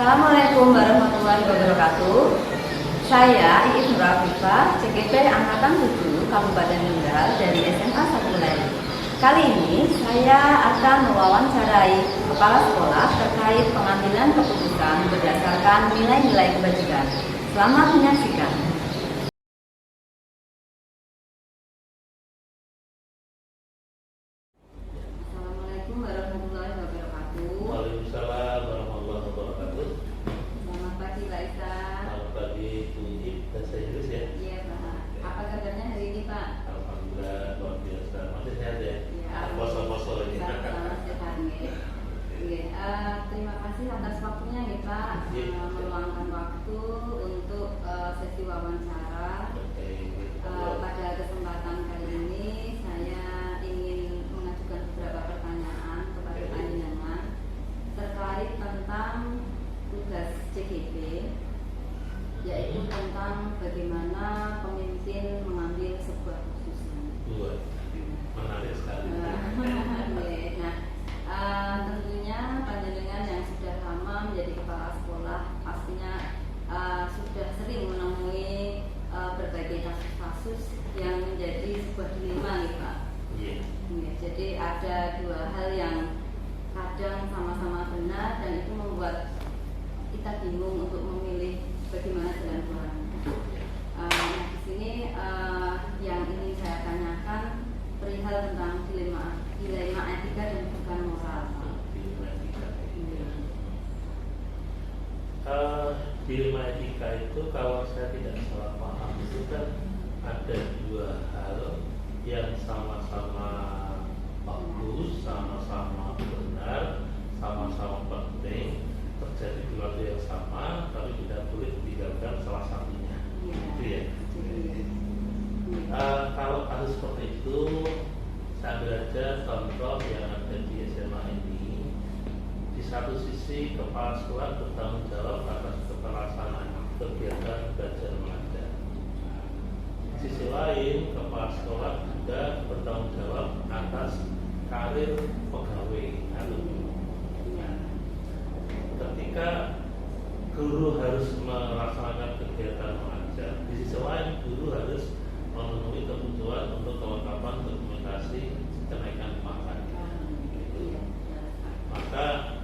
Assalamualaikum warahmatullahi wabarakatuh. Saya Iis Nur Afifah, CGP Angkatan 7 Kabupaten Kendal dari SMA 1 Leli. Kali ini saya akan mewawancarai kepala sekolah terkait pengambilan keputusan berdasarkan nilai-nilai kebajikan. Selamat menyaksikan. Assalamualaikum warahmatullahi wabarakatuh. Waalaikumsalam warahmatullahi wabarakatuh. Selamat pagi Pak Isa. Selamat pagi Bu Ip, bahasa Inggris ya. Iya Pak. Apa kabarnya hari ini Pak? Alhamdulillah luar biasa. Masih sehat ya? Iya. Poso-poso ini. Selamat sehat nih. Terima kasih atas waktunya ya Pak, meluangkan waktu untuk sesi wawancara. Pada kesempatan kali ini saya ingin mengajukan beberapa pertanyaan kepada panjenengan terkait tentang tugas CGP, yaitu tentang bagaimana pemimpin mengambil sebuah keputusan. Menarik sekali. Tentunya panjenengan yang sudah lama menjadi kepala sekolah pastinya sudah sering menemui berbagai kasus-kasus yang menjadi sebuah dilema nih Pak. Iya. Jadi ada dua hal yang kadang sama-sama benar dan itu membuat kita bingung untuk memilih bagaimana jalan keluarnya. Di sini yang ingin saya tanyakan perihal tentang dilema etika dan bukan moral. Dilema etika itu kalau saya tidak salah paham itu kan ada dua hal yang sama-sama bagus, sama-sama benar, sama-sama penting, terjadi di waktu yang sama, tapi tidak boleh ditinggalkan salah satunya. Gitu ya. Kalau kasus seperti itu, saya ambil aja contoh yang ada di SMA ini. Di satu sisi kepala sekolah bertanggung jawab atas pelaksanaan kegiatan belajar mengajar. Di sisi lain, kepala sekolah juga bertanggung jawab atas karir pegawai alumni. Ketika guru harus melaksanakan kegiatan mengajar, di sisi lain guru harus memenuhi kebutuhan untuk kelengkapan dokumentasi kenaikan pangkat. Maka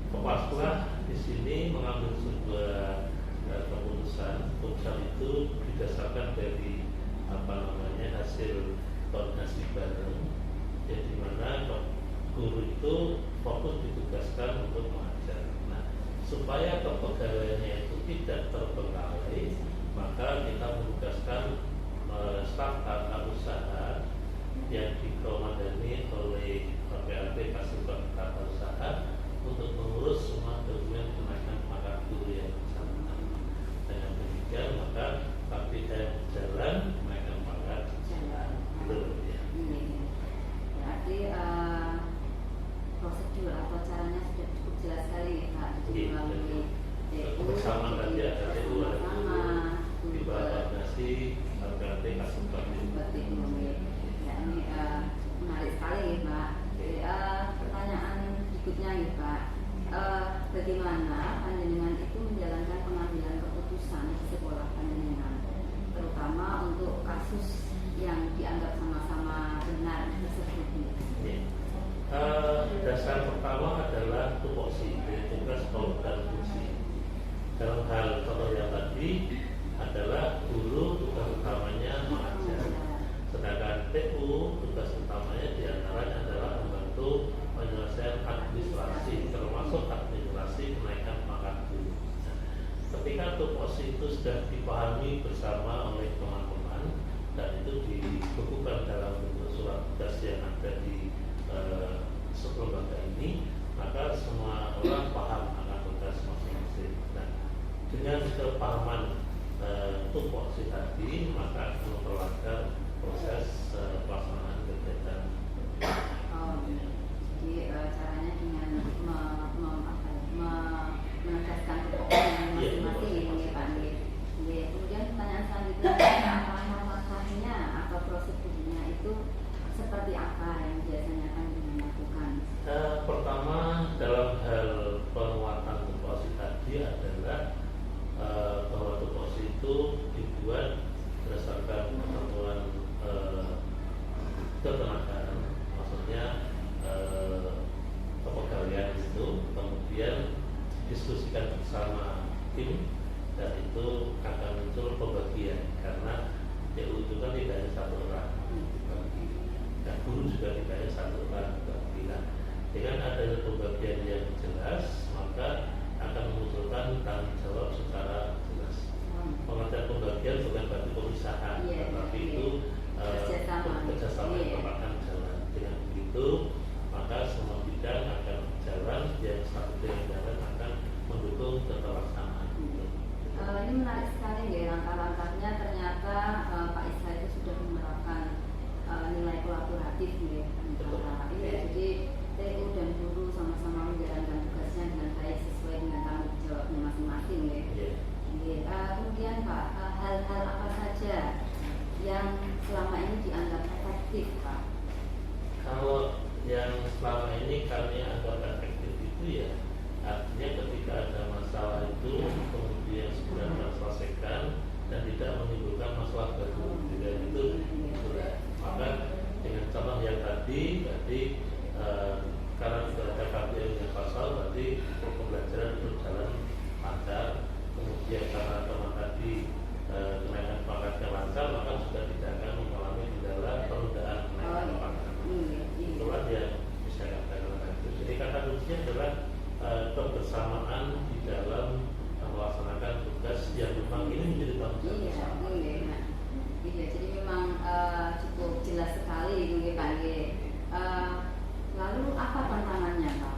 kepala sekolah di sini mengambil sebuah keputusan itu didasarkan dari hasil koordinasi bareng, ya, di mana guru itu fokus ditugaskan untuk mengajar. Nah, supaya kepegawaiannya itu tidak terbengkalai, maka kita menugaskan staf tata usaha yang dikomandani oleh PLT Kasubag Tata Usaha untuk mengurus semua dokumen kenaikan pangkat guru yang bersangkutan. Dengan demikian maka KPM jalan, kenaikan pangkat jalan. Berarti prosedur atau caranya sudah cukup jelas sekali ya Pak. Melalui bersama tadi ada TU, ada di bawah koordinasi PLT Kasubag. Ini menarik sekali ya Pak. Pertanyaan berikutnya ya Pak, bagaimana panjenengan itu menjalankan pengambilan keputusan di sekolah panjenengan, terutama untuk kasus yang dianggap sama-sama benar tersebut? Dasar pertama adalah tupoksi, tugas pokok dan fungsi. Dalam hal contoh yang tadi adalah guru tugas utamanya mengajar, sedangkan TU tugas utamanya diantaranya adalah membantu penyelesaian administrasi, termasuk administrasi kenaikan pangkat guru. Ketika tupoksi itu sudah dipahami bersama oleh teman-teman dan itu dibekukan dalam bentuk surat tugas yang ada di lembaga ini, maka semua orang paham akan tugas masing-masing. Nah, dengan kepahaman tupoksi tadi, maka memperlancar proses pelaksanaan kegiatan. Jadi caranya dengan menegaskan tupoksinya masing-masing ya Pak. Kemudian pertanyaan selanjutnya, langkah-langkahnya atau prosedurnya itu seperti apa yang biasanya akan dilakukan? Pertama, dalam hal penguatan tupoksi tadi namanya kepegawaian itu, kemudian diskusikan bersama tim, dan itu akan muncul pembagian karena DU itu kan tidak hanya satu orang dibagi, dan guru juga tidak hanya satu orang dibagi. Nah, dengan adanya pembagian yang jelas, maka akan memunculkan tanggung jawab secara jelas. Pengertian pembagian bukan berarti pemisahan, tetapi itu kerjasama yang akan jalan. Dengan begitu, maka semua bidang akan jalan, yang satu dengan jalan akan mendukung keterlaksanaan. Ini menarik sekali ya, langkah-langkahnya ternyata Pak Isa itu sudah menerapkan nilai kolaboratif ya antara jadi TU dan guru sama-sama menjalankan tugasnya dengan baik sesuai dengan tanggung jawabnya masing-masing ya. Kemudian Pak, hal-hal apa saja yang selama ini dianggap efektif Pak? Kalau yang selama ini kami anggap efektif itu ya, artinya ketika ada masalah itu kemudian segera terselesaikan dan tidak menimbulkan masalah baru. Dengan itu maka dengan contoh yang tadi karena tidak ada KPM yang pasal, berarti pembelajaran berjalan lancar. Kemudian karena teman tadi kenaikan pangkatnya lancar, maka juga tidak akan mengalami kendala penundaan kenaikan pangkat. Itulah yang bisa katakan itu. Jadi kata kuncinya adalah kebersamaan di dalam melaksanakan tugas yang memang ini menjadi tanggung jawab bersama. Iya, jadi memang cukup jelas sekali ini Pak. Lalu apa tantangannya Pak?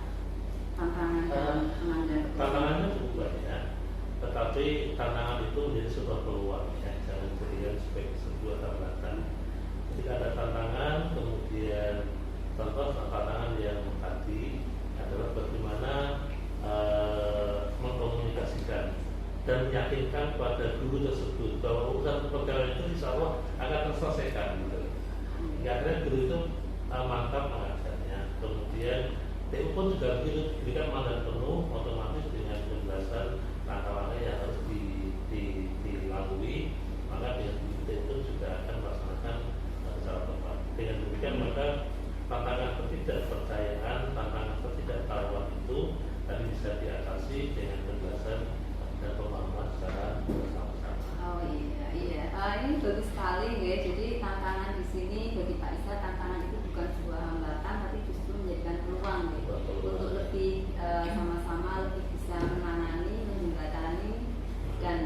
Tantangan dalam pengambilan keputusan? Tantangannya cukup banyak, tetapi tantangan itu menjadi sebuah peluang ya, jangan dijadikan sebagai sebuah hambatan. Ketika ada tantangan, kemudian contoh tantangan yang tadi adalah bagaimana mengkomunikasikan dan meyakinkan kepada guru tersebut bahwa urusan pegawai itu insya Allah akan terselesaikan gitu. Akhirnya guru itu mantap mengajarnya. Kemudian TU pun juga begitu, diberikan mandat penuh, otomatis dengan penjelasan langkah-langkah yang harus dilalui, maka dengan begitu itu juga akan melaksanakan secara tepat. Dengan demikian maka tantangan ketidakpercayaan, tantangan ketidaktahuan itu tadi bisa diatasi dengan penjelasan dan pemahaman secara bersama-sama. Oh iya. Ini bagus sekali ya. Jadi tantangan di sini bagi Pak Isa, tantangan itu bukan sebuah hambatan, tapi justru menjadikan peluang ya, untuk lebih sama-sama lebih bisa menangani, menjembatani, dan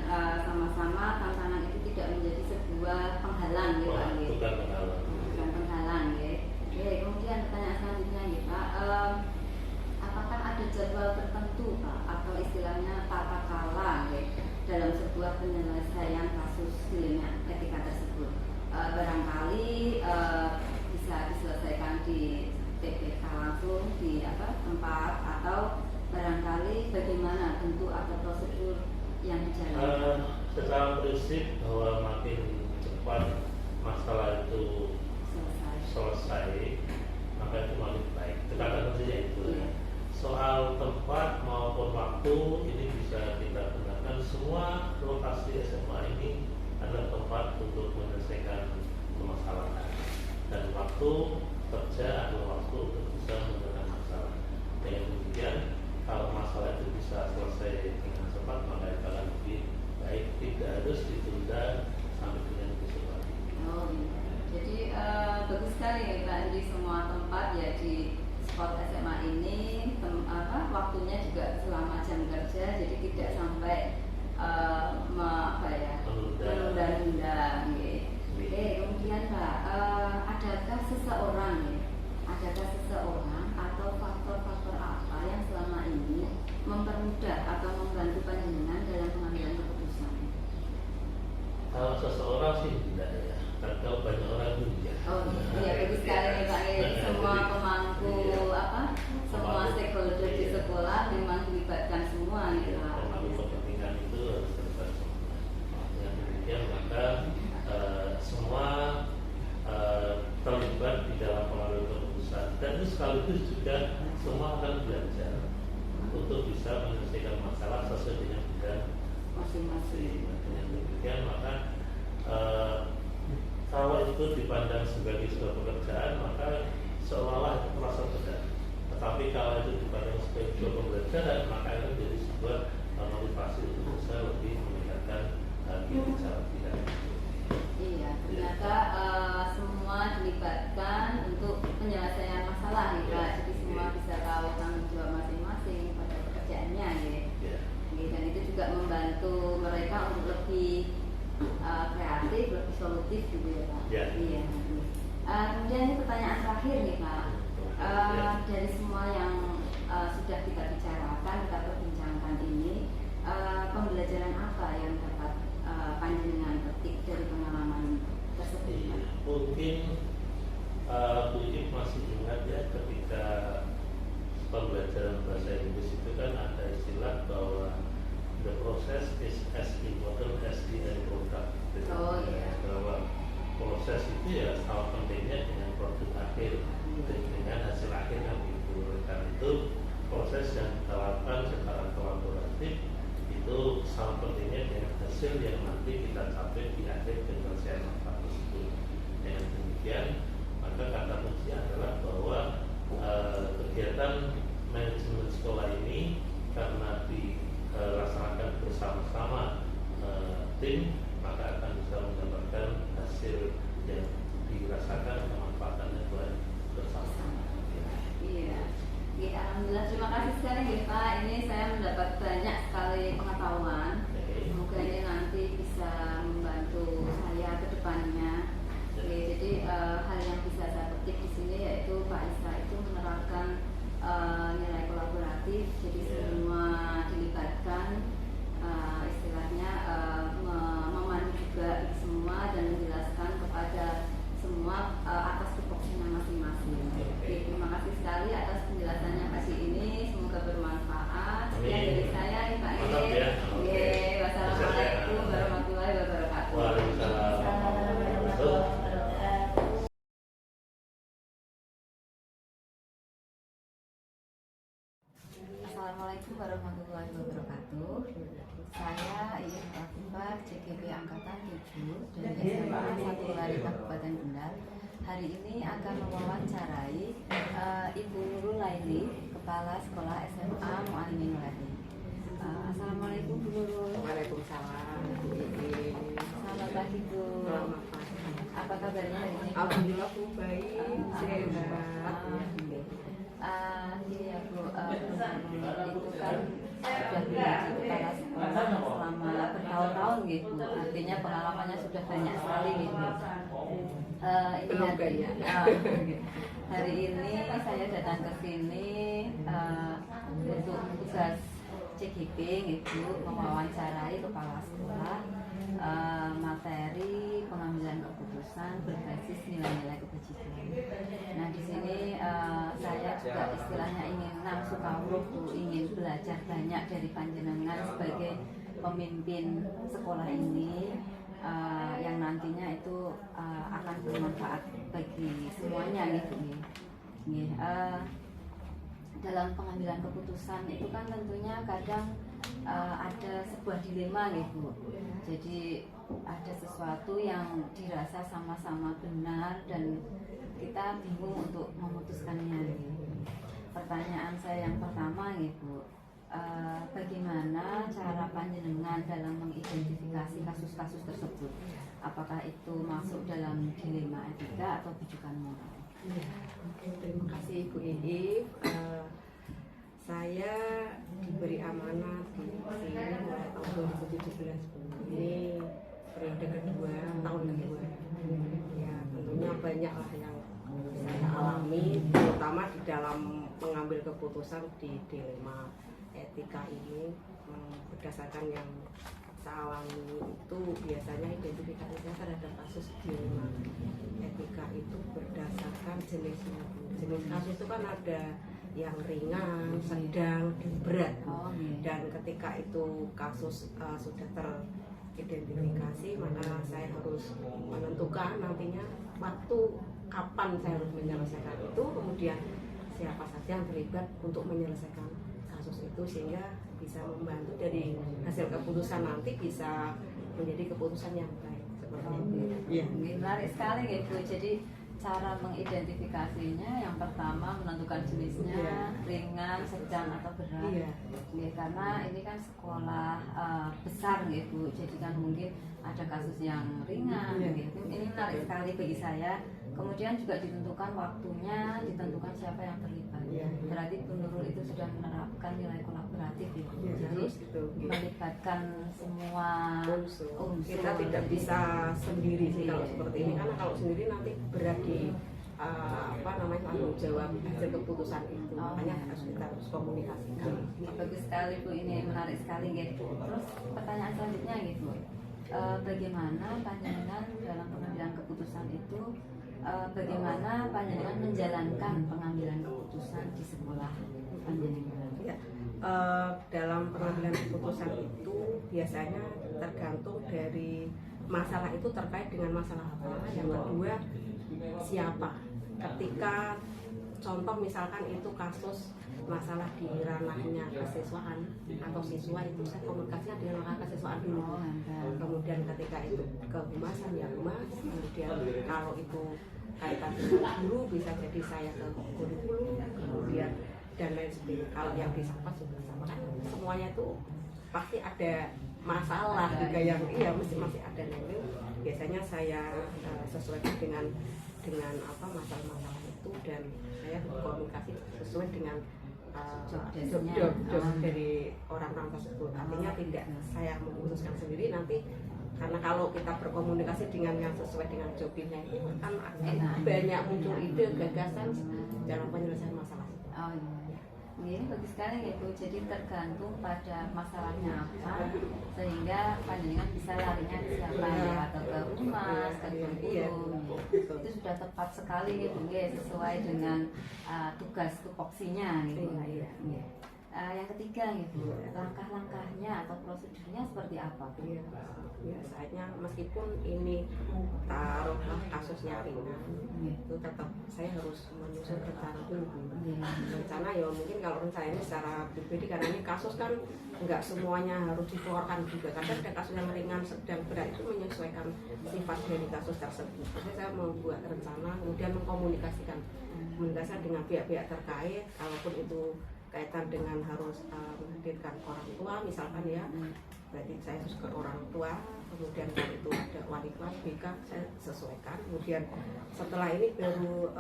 sama-sama tantangan itu tidak menjadi sebuah penghalang ya Pak. Bukan penghalang. Bukan penghalang ya. Kemudian pertanyaan selanjutnya nih Pak, apakah ada jadwal tertentu Pak atau istilahnya tata kala ya, dalam sebuah penyelesaian kasus dilema etika tersebut? Barangkali bisa diselesaikan di TPK langsung di tempat, atau barangkali bagaimana bentuk atau prosedur yang dijalankan? Secara prinsip bahwa makin cepat masalah itu selesai, maka itu makin baik. Kata kuncinya itu. Soal tempat maupun waktu ini bisa kita gunakan. Semua lokasi SMA ini adalah tempat untuk menyelesaikan permasalahan, dan waktu kerja adalah waktu untuk bisa menyelesaikan masalah. Dengan demikian, kalau masalah itu bisa selesai dengan cepat, maka itu akan lebih baik. Tidak harus ditunda sampai dengan besok lagi. Oh iya. Jadi bagus sekali ya Pak, di semua tempat ya di spot SMA ini waktunya juga selama jam kerja, jadi tidak sampai menunda-nunda. Kemudian Pak, adakah seseorang atau faktor-faktor apa yang selama ini mempermudah atau membantu panjenengan dalam pengambilan keputusan? Kalau seseorang sih tidak ya, kalau banyak orang itu ya. Oh iya, bagus sekali nih Pak. Semua pemangku semua stakeholder di sekolah memang dilibatkan semua nih Pak. Pemangku kepentingan itu harus terlibat semua. Dengan demikian maka semua terlibat di dalam pengambilan keputusan, dan itu sekaligus juga semua akan belajar untuk bisa menyelesaikan masalah sesuai dengan bidang masing-masing. Dengan demikian maka kalau itu dipandang sebagai sebuah pekerjaan, maka seolah-olah dari semua yang sudah kita bicarakan, kita perbincangkan ini, pembelajaran apa yang dapat panjenengan petik dari pengalaman tersebut? Mungkin Bu Ip masih ingat ya, ketika pembelajaran bahasa Inggris itu kan ada istilah bahwa the process is as important as the end product. Oh iya. Bahwa proses itu ya sama pentingnya dengan produk akhir, dengan hasil akhir yang itu. Karena itu proses yang kita lakukan secara kolaboratif itu sama pentingnya dengan hasil yang nanti kita capai di akhir penyelesaian masalah tersebut. Dengan demikian, maka kata kunci adalah bahwa kegiatan manajemen sekolah ini karena dilaksanakan bersama-sama tim, maka akan bisa mendapatkan hasil yang dirasakan kemanfaatannya buat bersama. Iya. Ya, alhamdulillah, terima kasih sekali ya Pak. Ini saya mendapat banyak sekali pengetahuan. Semoga ini nanti bisa membantu saya ke depannya. Oke, jadi hal yang bisa saya petik di sini yaitu Pak Isa itu menerapkan nilai kolaboratif. Jadi semua dilibatkan, istilahnya memandu juga semua dan menjelaskan kepada semua atas tupoksinya masing-masing. Oke, terima kasih sekali atas penjelasannya pagi ini. Semoga bermanfaat. Sekian dari saya, Pak E. Oke, wassalamualaikum warahmatullahi wabarakatuh. Waalaikumsalam warahmatullahi wabarakatuh. Assalamualaikum warahmatullahi wabarakatuh. Saya Iis Afifah, CGP Angkatan 7 dari SMA 1 Lari Kabupaten Kendal. Hari ini akan mewawancarai Ibu Nurul Laili, Kepala Sekolah SMA Mu'allimin Nuradi. Assalamualaikum Bu Nurul. Waalaikumsalam. Selamat pagi Bu. Selamat pagi. Apa kabarnya hari ini? Alhamdulillah Bu, baik, sehat. Iya Bu, itu kan sudah menjadi kepala sekolah selama bertahun-tahun gitu. Artinya pengalamannya sudah banyak sekali gitu. Hari ini saya datang ke sini untuk tugas CGP gitu, mewawancarai kepala sekolah materi pengambilan keputusan berbasis nilai-nilai kebajikan. Nah di sini saya juga istilahnya ingin nafsu kawruh, ingin belajar banyak dari panjenengan sebagai pemimpin sekolah ini yang nantinya itu akan bermanfaat bagi semuanya gitu nih. Dalam pengambilan keputusan itu kan tentunya kadang ada sebuah dilema gitu. Jadi ada sesuatu yang dirasa sama-sama benar dan kita bingung untuk memutuskannya gitu. Pertanyaan saya yang pertama gitu, bagaimana cara panjenengan dalam mengidentifikasi kasus-kasus tersebut? Apakah itu masuk dalam dilema etika atau bijukan moral? Terima kasih Bu Iif. Saya diberi amanat di sini mulai tahun 2017 ini periode kedua, tahun kedua. Ya tentunya banyaklah yang saya alami, terutama di dalam mengambil keputusan di dilema etika ini. Berdasarkan yang saya alami itu biasanya identifikasinya terhadap kasus dilema etika itu berdasarkan jenisnya. Jenis kasus itu kan ada yang ringan, sedang, dan berat. Dan ketika itu kasus sudah teridentifikasi, maka saya harus menentukan nantinya waktu kapan saya harus menyelesaikan itu, kemudian siapa saja yang terlibat untuk menyelesaikan kasus itu, sehingga bisa membantu dari hasil keputusan nanti bisa menjadi keputusan yang baik seperti itu. Iya. Menarik sekali gitu. Jadi cara mengidentifikasinya yang pertama menentukan jenisnya, ringan, sedang atau berat. Ya, karena ini kan sekolah besar gitu, jadi kan mungkin ada kasus yang ringan gitu. Ini menarik sekali bagi saya. Kemudian juga ditentukan waktunya, ditentukan siapa yang terlibat. Berarti Bu Nurul itu sudah menerapkan nilai kolaboratif ya. Jadi melibatkan semua unsur. Kita tidak bisa sendiri sih kalau seperti ini, karena kalau sendiri nanti berat di tanggung jawab hasil keputusan itu. Makanya kita harus komunikasikan. Bagus sekali Bu, ini menarik sekali gitu. Terus pertanyaan selanjutnya gitu, bagaimana panjenengan dalam pengambilan keputusan itu, bagaimana panjenengan menjalankan pengambilan keputusan di sekolah panjenengan? Ya, dalam pengambilan keputusan itu biasanya tergantung dari masalah itu terkait dengan masalah apa. Yang kedua, siapa. Ketika contoh misalkan itu kasus masalah di ranahnya kesiswaan atau siswa, itu saya komunikasinya dengan ranah kesiswaan dulu. Kemudian ketika itu kehumasan ya humas, kemudian kalau itu kaitan dengan guru bisa jadi saya ke kurikulum, kemudian dan lain sebagainya. Kalau yang disapa juga sama, kan semuanya itu pasti ada masalah juga yang masih ada. Nah, biasanya saya sesuaikan dengan masalah-masalah itu, dan saya berkomunikasi sesuai dengan job dari orang-orang tersebut. Artinya tidak saya memutuskan sendiri nanti, karena kalau kita berkomunikasi dengan yang sesuai dengan jobnya itu kan banyak muncul ide, gagasan dalam penyelesaian masalah. Oh iya. Ini bagus sekali ya Bu, jadi tergantung pada masalahnya apa, sehingga panjenengan bisa larinya ke siapa ya, atau ke humas, ke kurikulum. Itu sudah tepat sekali nih Bu, sesuai dengan tugas tupoksinya gitu. Yang ketiga gitu, langkah-langkahnya atau prosedurnya seperti apa? Biasanya meskipun ini taruhlah kasusnya ringan, itu tetap saya harus menyusun rencana dulu. Rencana ya mungkin kalau rencana ini secara pribadi, karena ini kasus kan nggak semuanya harus dikeluarkan juga. Kadang ada kasus yang ringan, sedang, berat, itu menyesuaikan sifat dari kasus tersebut. Jadi saya membuat rencana, kemudian mengkomunikasikan dengan pihak-pihak terkait, kalaupun itu kaitan dengan harus menghadirkan orang tua misalkan ya, berarti saya harus ke orang tua, kemudian kalau itu ada wali kelas BK saya sesuaikan, kemudian setelah ini baru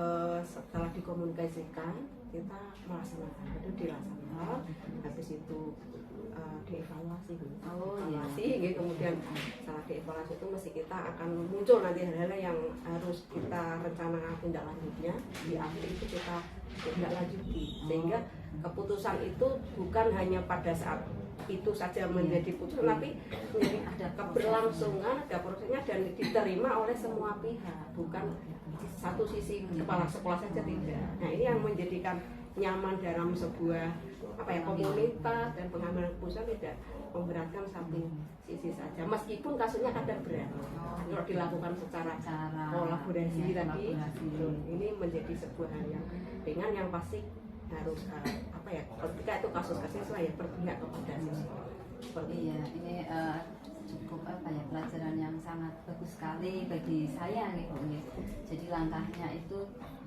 setelah dikomunikasikan kita melaksanakan, itu dilaksanakan, habis itu dievaluasi gitu. Kemudian setelah dievaluasi itu mesti kita akan muncul nanti hal-hal yang harus kita rencanakan tindak lanjutnya, di akhir itu kita tindak lanjuti, sehingga keputusan itu bukan hanya pada saat itu saja menjadi putusan, tapi menjadi ada keberlangsungan, ada prosesnya, dan diterima oleh semua pihak, bukan satu sisi kepala sekolah saja, tidak. Nah, ini yang menjadikan nyaman dalam sebuah komunitas dan pengambilan keputusan, tidak memberatkan satu sisi saja, meskipun kasusnya kadang berat. Kalau dilakukan secara kolaborasi tadi, ini menjadi sebuah hal yang ringan, yang pasti harus ketika itu kasus siswa ya berpihak kepada siswa. Ini cukup pelajaran yang sangat bagus sekali bagi saya gitu. Jadi langkahnya itu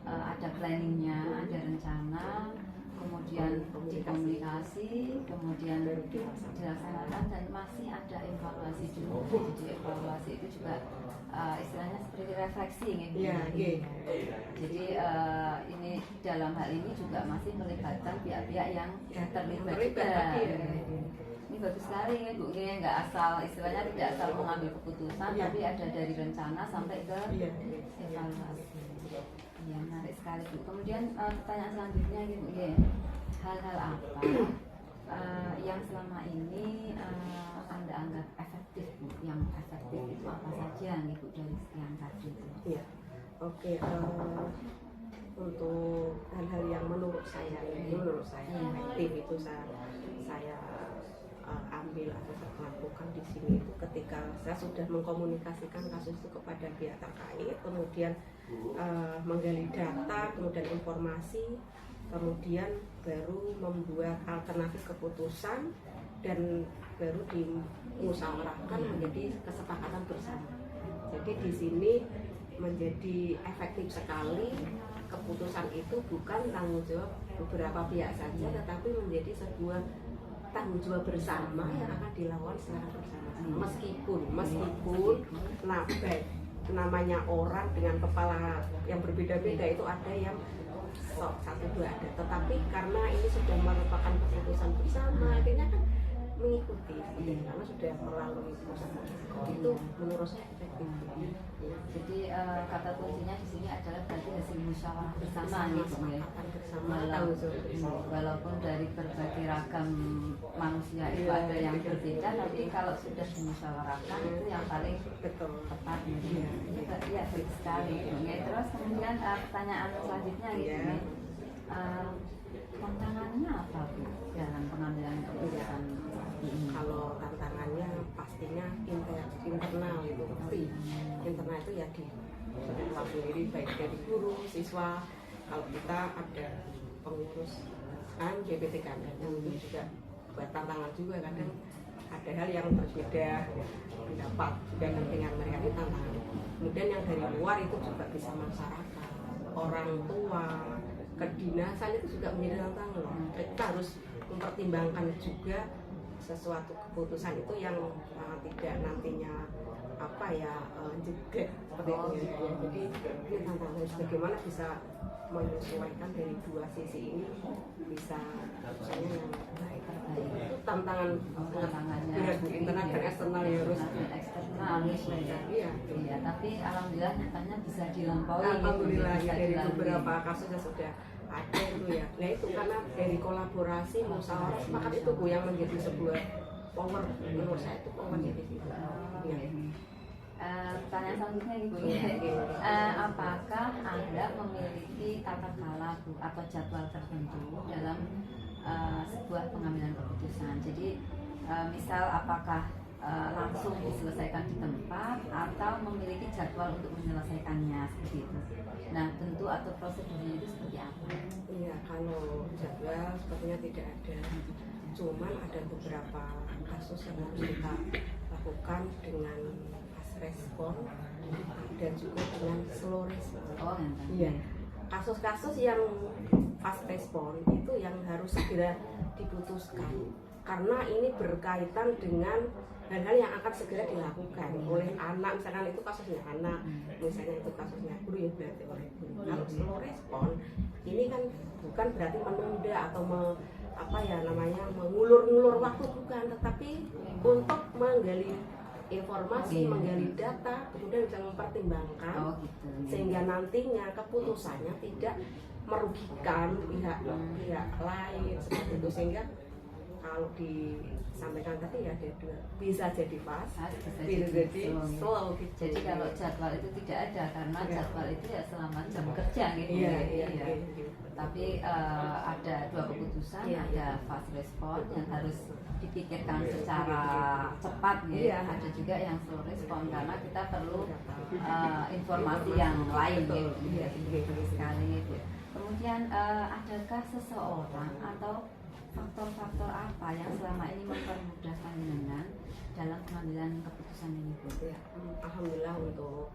ada planningnya, ada rencana, kemudian dikomunikasi, kemudian dilaksanakan, dan masih ada evaluasi dulu. Jadi evaluasi itu juga istilahnya seperti refleksi gitu. Jadi ini dalam hal ini juga masih melibatkan pihak-pihak yang terlibat juga. Ini bagus sekali ya Bu, nggak asal, istilahnya tidak asal mengambil keputusan, tapi ada dari rencana sampai ke evaluasi. Ya, menarik sekali Bu. Kemudian pertanyaan selanjutnya gitu, hal-hal apa yang selama ini Anda anggap efektif Bu? Yang efektif itu apa saja nih Bu dari sekian tadi? Untuk hal-hal yang menurut saya efektif itu saya ambil atau saya lakukan di sini itu ketika saya sudah mengkomunikasikan kasus itu kepada pihak terkait, kemudian menggali data, kemudian informasi, kemudian baru membuat alternatif keputusan, dan baru dimusyawarahkan menjadi kesepakatan bersama. Jadi di sini menjadi efektif sekali. Keputusan itu bukan tanggung jawab beberapa pihak saja, tetapi menjadi sebuah tanggung jawab bersama yang akan dilakukan secara bersama-sama. Meskipun namanya orang dengan kepala yang berbeda-beda, itu ada yang satu dua ada, tetapi karena ini sudah merupakan keputusan bersama, akhirnya kan mengikuti karena sudah melalui proses itu menurut saya efektif. Jadi kata kuncinya di sini adalah berarti hasil musyawarah bersama gitu ya. Bersama tanggung jawab. Walaupun dari berbagai ragam manusia itu ada yang berbeda, tapi kalau sudah dimusyawarahkan itu yang paling Betul. tepat gitu. Itu berarti ya baik sekali gitu. Ya, terus kemudian pertanyaan selanjutnya gitu ya. Tantangannya apa Bu dalam pengambilan keputusan ini? Kalau tantangannya pastinya internal itu pasti. Internal itu ya di sekolah sendiri, baik dari guru, siswa. Kalau kita ada pengurus GPTKM itu juga buat tantangan juga, kadang ada hal yang berbeda pendapat juga dengan mereka, itu tantangan. Kemudian yang dari luar itu juga bisa masyarakat, orang tua, kedinasan itu juga menjadi tantangan loh. Kita harus mempertimbangkan juga sesuatu keputusan itu yang tidak nantinya jegrek seperti itu ya. Jadi ini tantangan bagaimana bisa menyesuaikan dari dua sisi ini bisa misalnya yang baik. Itu tantangan berat internal dan eksternal ya, harus eksternal iya. Iya, tapi alhamdulillah nyatanya bisa dilampaui. Alhamdulillah gitu, ya, bisa dari dilalui. beberapa kasusnya sudah ada itu ya. Nah itu karena dari kolaborasi musyawarah sepakat itu Bu yang menjadi sebuah power, menurut saya itu power jadi gitu. Ya. Pertanyaan selanjutnya Ibu, apakah Anda memiliki tata kelola Bu atau jadwal tertentu dalam sebuah pengambilan keputusan? Jadi misal apakah langsung diselesaikan di tempat atau memiliki jadwal untuk menyelesaikannya seperti itu? Nah, tentu atau prosedurnya itu seperti apa? Iya, kalau jadwal sepertinya tidak ada. Cuman ada beberapa kasus yang harus kita lakukan dengan fast respon dan juga dengan slow respon. Oh, iya. Kasus-kasus yang fast respon itu yang harus segera diputuskan karena ini berkaitan dengan hal-hal yang akan segera dilakukan oleh anak, misalkan itu kasusnya anak, misalnya itu kasusnya guru, ya berarti oleh guru. Kalau slow respon ini kan bukan berarti menunda atau mengulur-ngulur waktu, bukan, tetapi untuk menggali informasi, menggali data, kemudian bisa mempertimbangkan sehingga nantinya keputusannya tidak merugikan pihak lain seperti itu, sehingga kalau disampaikan tadi ya ada dua, bisa jadi fast, bisa jadi slow gitu. Jadi kalau jadwal itu tidak ada karena jadwal itu ya selama jam kerja gitu. Iya. Tapi ada dua keputusan, ada fast respon yang harus dipikirkan secara cepat gitu. Ada juga yang slow respon karena kita perlu informasi yang lain gitu. Betul sekali gitu. Kemudian adakah seseorang atau faktor-faktor apa yang selama ini mempermudah panjenengan dalam pengambilan keputusan ini Bu? Ya, alhamdulillah untuk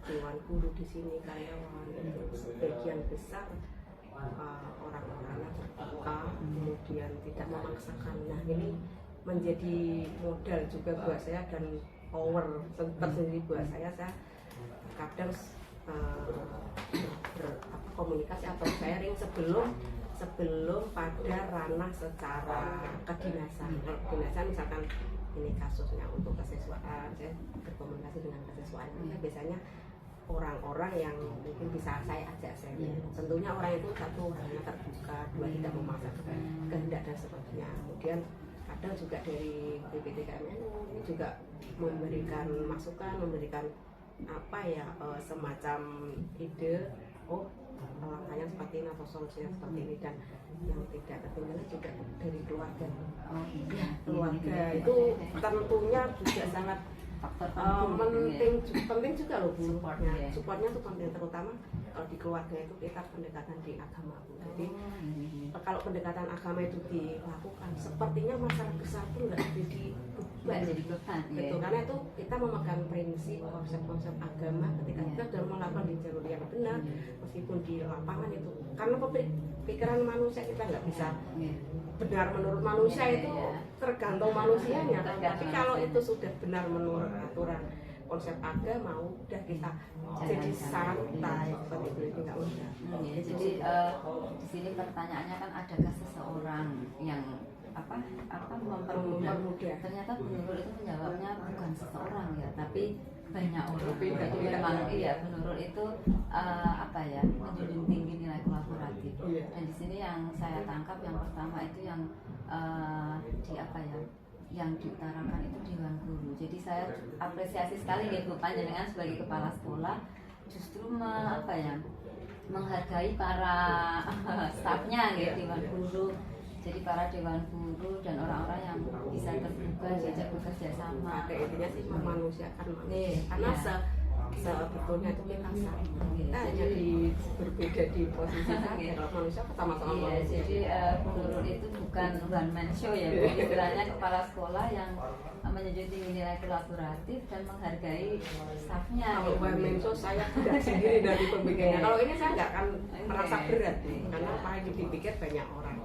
dewan guru di sini, karyawan itu sebagian besar orang-orangnya terbuka, kemudian tidak memaksakan. Nah ini menjadi modal juga buat saya dan power tersendiri buat saya kadang komunikasi atau sharing sebelum pada ranah secara kedinasan. Kedinasan misalkan ini kasusnya untuk kesiswaan, saya berkomunikasi dengan kesiswaan. Biasanya orang-orang yang mungkin bisa saya ajak sharing. Tentunya orang itu satu orangnya terbuka, dua tidak memaksakan kehendak dan sebagainya. Kemudian kadang juga dari BPTKM ini juga memberikan masukan, memberikan semacam ide, langkahnya seperti ini atau solusinya seperti ini, dan yang tidak ketinggalan juga dari keluarga. Keluarga itu tentunya juga sangat penting juga loh Bu. Supportnya tuh penting, terutama kalau di keluarga itu kita pendekatan di agama Bu. Jadi kalau pendekatan agama itu dilakukan, sepertinya masyarakat besar pun nggak jadi beban. Betul, karena itu kita memegang prinsip konsep-konsep agama ketika kita sudah melakukan di jalur yang benar, meskipun di lapangan itu karena pikiran manusia kita nggak bisa benar menurut manusia, itu tergantung manusianya. Tapi kalau itu sudah benar menurut aturan konsep agama udah kita jadi santai seperti itu nggak usah. Ya, jadi di sini pertanyaannya kan adakah seseorang yang mempermudah? Ternyata Bu Nurul itu menjawabnya bukan seseorang ya, tapi banyak orang. Jadi memang iya Bu Nurul itu menjunjung tinggi nilai kolaboratif. Dan di sini yang saya tangkap yang pertama itu yang yang diutarakan itu Dewan Guru. Jadi saya apresiasi sekali ya Bu Panjenengan sebagai kepala sekolah justru menghargai para stafnya ya, Dewan Guru. Jadi para Dewan Guru dan orang-orang yang bisa terbuka diajak bekerja sama. Pada intinya sih memanusiakan manusia. Karena sebetulnya itu kita sama. Kita hanya berbeda di posisi saja. Kalau manusia sama-sama manusia. Jadi Bu Nurul itu bukan one man show ya, Bu. Istilahnya kepala sekolah yang menjunjung tinggi nilai kolaboratif dan menghargai stafnya. Kalau one man show saya tidak sendiri dari pembikinnya. Kalau ini saya nggak akan merasa berat karena apa yang dipikir banyak orang.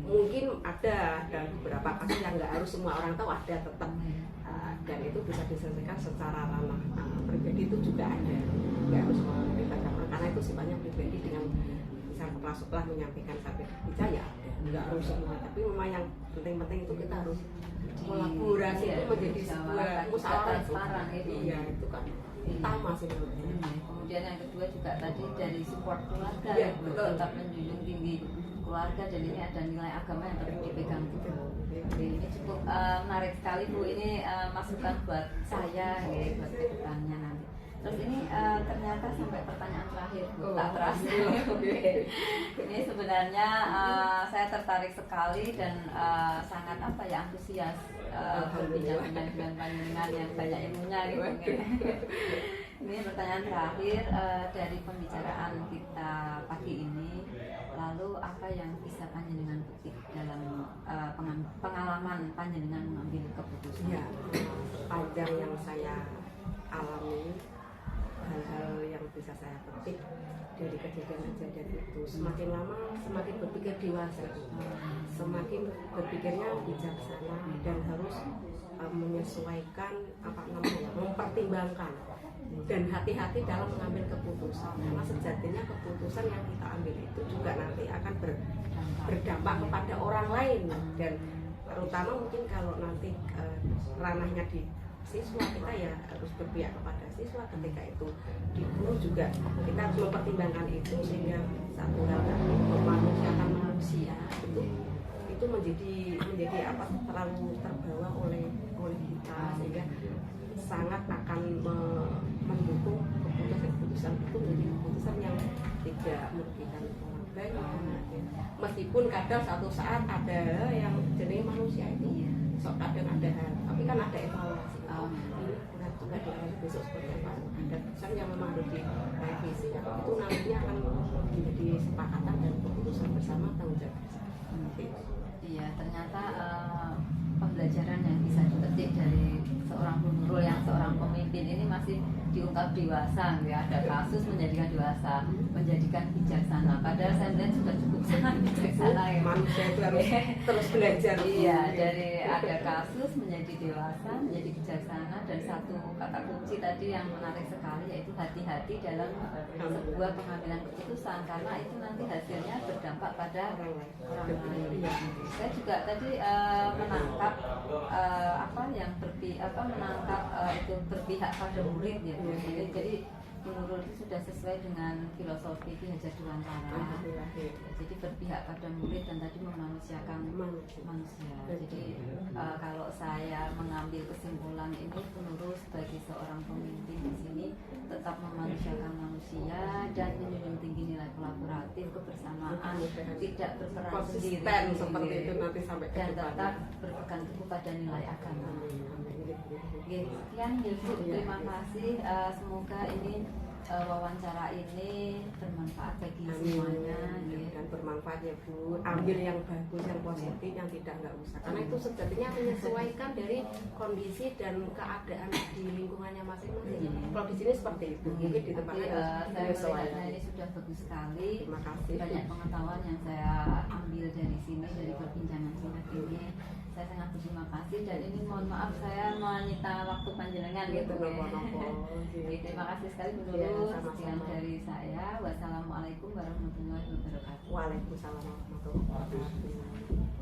Mungkin ada beberapa kasus yang nggak harus semua orang tahu, ada tetap dan itu bisa diselesaikan secara ranah pribadi, itu juga ada, nggak harus memberitakan karena itu sifatnya pribadi. Dengan misalnya kepala sekolah menyampaikan sampai bicara ya ada, nggak harus semua, tapi memang yang penting-penting itu kita harus kolaborasi itu menjadi sebuah musyawarah itu. Iya, itu kan utama sih menurutnya. Kemudian yang kedua juga tadi dari support keluarga, tetap menjunjung tinggi keluarga, dan ini ada nilai agama yang perlu dipegang. Ini cukup menarik sekali Bu, ini masukan buat saya ya, buat kedepannya nanti. Terus ini ternyata sampai pertanyaan terakhir Bu, tak terasa. Ini sebenarnya saya tertarik sekali dan sangat antusias berbincang dengan panjenengan yang banyak ilmunya gitu. Ini pertanyaan terakhir dari pembicaraan kita pagi ini. Lalu apa yang bisa panjenengan petik dalam pengalaman panjenengan mengambil keputusan? Ya, sepanjang yang saya alami, hal-hal yang bisa saya petik dari kejadian-kejadian itu, semakin lama semakin berpikir dewasa, semakin berpikirnya bijaksana dan harus menyesuaikan mempertimbangkan dan hati-hati dalam mengambil keputusan, karena sejatinya keputusan yang kita ambil itu juga nanti akan berdampak kepada orang lain, dan terutama mungkin kalau nanti ranahnya di siswa, kita ya harus berpihak kepada siswa. Ketika itu di guru juga kita harus mempertimbangkan itu, sehingga satu hal tadi memanusiakan manusia itu menjadi terlalu terbawa oleh kita, sehingga sangat akan mendukung keputusan itu menjadi keputusan yang tidak merugikan orang banyak. Meskipun kadang satu saat ada yang jenis manusia itu kadang ada hal, tapi kan ada evaluasi. Ini berat juga di besok seperti apa, ada keputusan yang memang harus direvisi, itu nantinya akan menjadi sepakatan dan keputusan bersama, tanggung jawab bersama. Iya, ternyata pembelajaran yang bisa dipetik dari seorang Bu Nurul yang seorang pemimpin ini masih diungkap dewasa, ya. Ada kasus menjadikan dewasa, menjadikan bijaksana. Padahal saya melihat sudah cukup sangat bijaksana ya. Manusia itu harus terus belajar. Iya, dari ada kasus menjadi dewasa, menjadi bijaksana, dan satu kata kunci tadi yang menarik sekali yaitu hati-hati dalam sebuah pengambilan keputusan, karena itu nanti hasilnya berdampak pada orang lain. Saya juga tadi menangkap menangkap itu berpihak pada murid ya. Jadi Bu Nurul itu sudah sesuai dengan filosofi Ki Hajar Dewantara. Jadi berpihak pada murid dan tadi memanusiakan manusia. Jadi kalau saya mengambil kesimpulan ini, Bu Nurul sebagai seorang pemimpin di sini tetap memanusiakan manusia dan menjunjung tinggi nilai kolaboratif, kebersamaan, tidak berperan sendiri, seperti itu nanti sampai ke dan depan. tetap berpegang teguh pada nilai agama. Sekian Bu, terima kasih. Semoga ini wawancara ini bermanfaat bagi semuanya. Dan bermanfaat ya Bu. Ambil yang bagus, yang positif, yang tidak usah. Karena itu sejatinya menyesuaikan dari kondisi dan keadaan di lingkungannya masing-masing. Kalau di sini seperti itu, mungkin di tempat lain Saya melihatnya ini sudah bagus sekali. Terima kasih. Banyak pengetahuan yang saya ambil dari sini, dari perbincangan singkat ini. Saya sangat berterima kasih dan ini mohon maaf saya menyita waktu panjenengan gitu ya. Oke, terima kasih sekali Bu Ya, Nurul. sama-sama. Sekian dari saya. Wassalamualaikum warahmatullahi wabarakatuh. Waalaikumsalam warahmatullahi wabarakatuh.